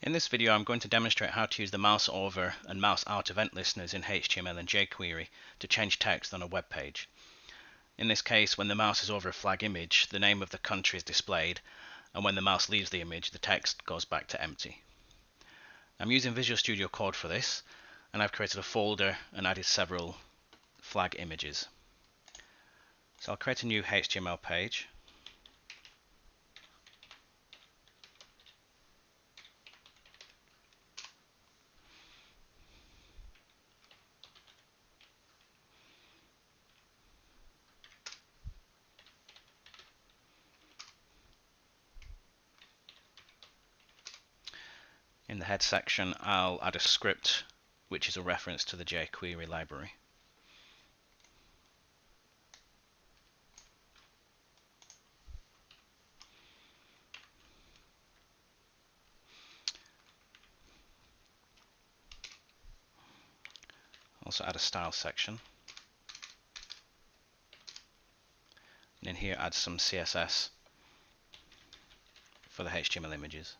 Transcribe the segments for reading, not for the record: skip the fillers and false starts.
In this video I'm going to demonstrate how to use the mouse over and mouse out event listeners in HTML and jQuery to change text on a web page. In this case, when the mouse is over a flag image, the name of the country is displayed, and when the mouse leaves the image, the text goes back to empty. I'm using Visual Studio Code for this, and I've created a folder and added several flag images. So I'll create a new HTML page. In the head section, I'll add a script which is a reference to the jQuery library. Also add a style section. And in here add some CSS for the HTML images.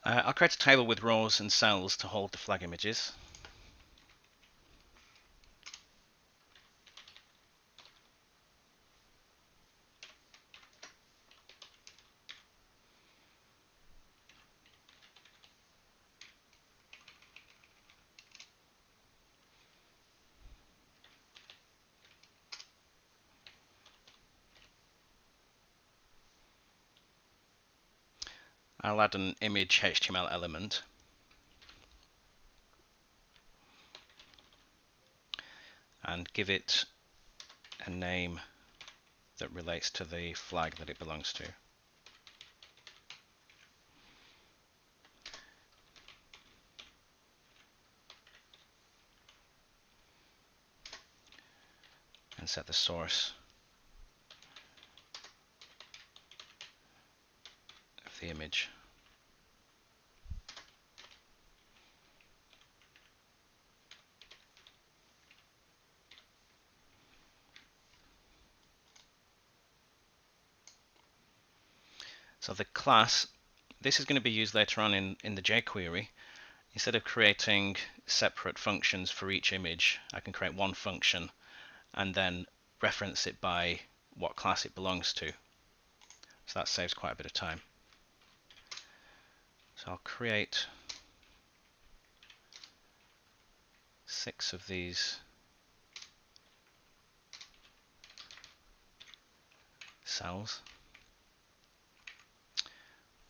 I'll create a table with rows and cells to hold the flag images. I'll add an image HTML element. And give it a name that relates to the flag that it belongs to. And set the source of the image. So the class, this is going to be used later on in the jQuery. Instead of creating separate functions for each image, I can create one function and then reference it by what class it belongs to. So that saves quite a bit of time. So I'll create 6 of these cells.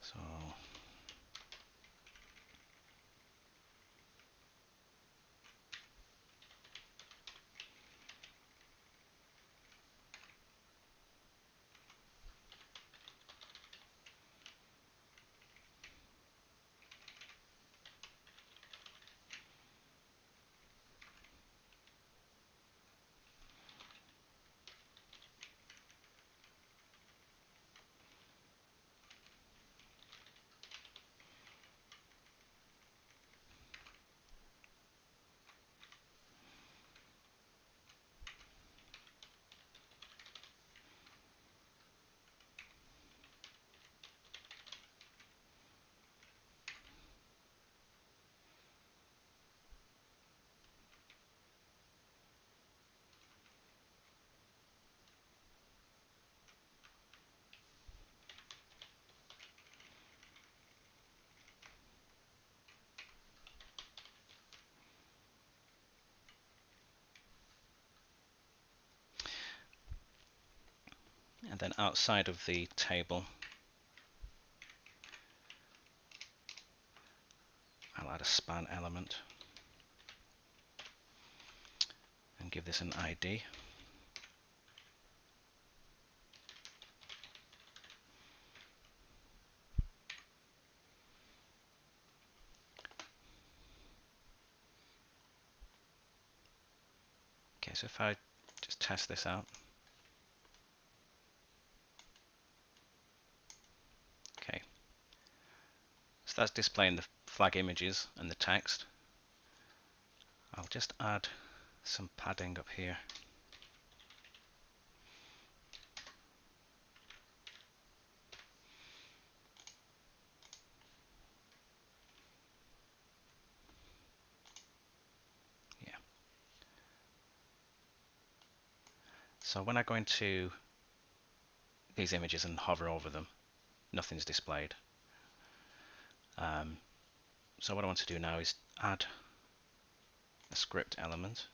So And then outside of the table, I'll add a span element and give this an ID. Okay, so if I just test this out. Okay, so that's displaying the flag images and the text. I'll just add some padding up here. Yeah. So when I go into these images and hover over them, nothing's displayed. So what I want to do now is add a script element.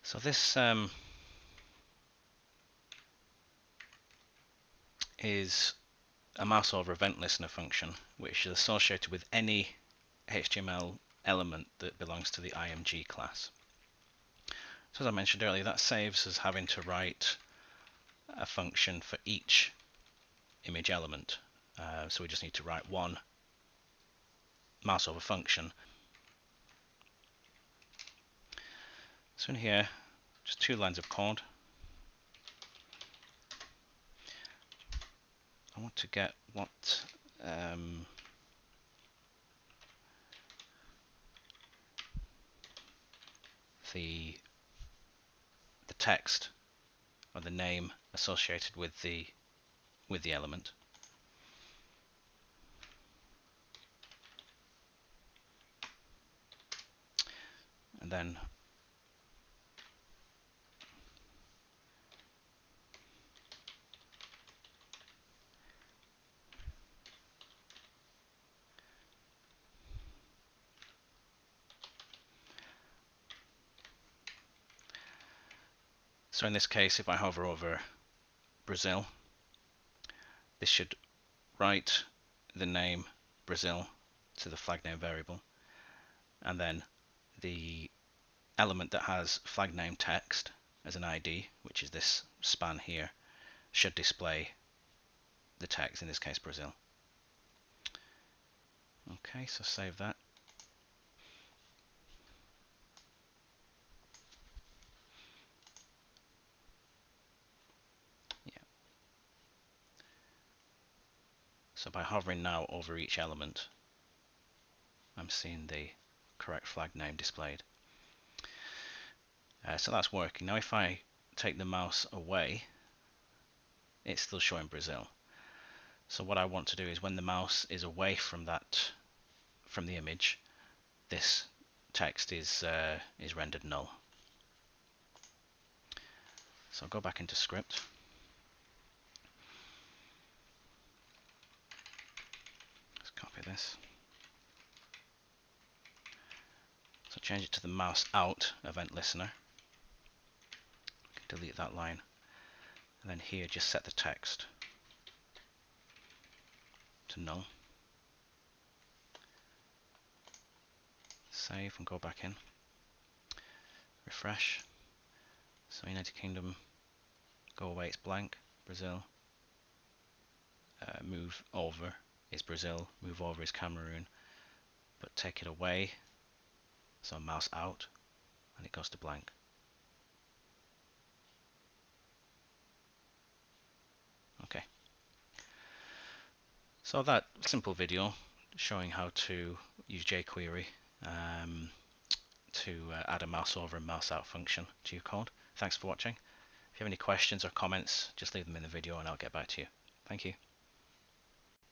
So this is a mouse over event listener function, which is associated with any HTML element that belongs to the IMG class. So as I mentioned earlier, that saves us having to write a function for each image element. So we just need to write one mouse over function. So in here, just 2 lines of code. I want to get what the text or the name associated with the element. And then so in this case, if I hover over Brazil, this should write the name Brazil to the flag name variable, and then the element that has flag name text as an ID, which is this span here, should display the text, in this case Brazil. Okay, so save that. Yeah. So by hovering now over each element, I'm seeing the correct flag name displayed. So that's working. Now if I take the mouse away, it's still showing Brazil. So what I want to do is when the mouse is away from the image, this text is rendered null. So I'll go back into script. Let's copy this. So change it to the mouse out event listener. Delete that line. And then here just set the text to null. Save and go back in. Refresh. So United Kingdom, go away, it's blank. Brazil, move over is Brazil, move over is Cameroon, but take it away, so mouse out, and it goes to blank. Okay. So that simple video showing how to use jQuery to add a mouse over and mouse out function to your code. Thanks for watching. If you have any questions or comments, just leave them in the video and I'll get back to you. Thank you.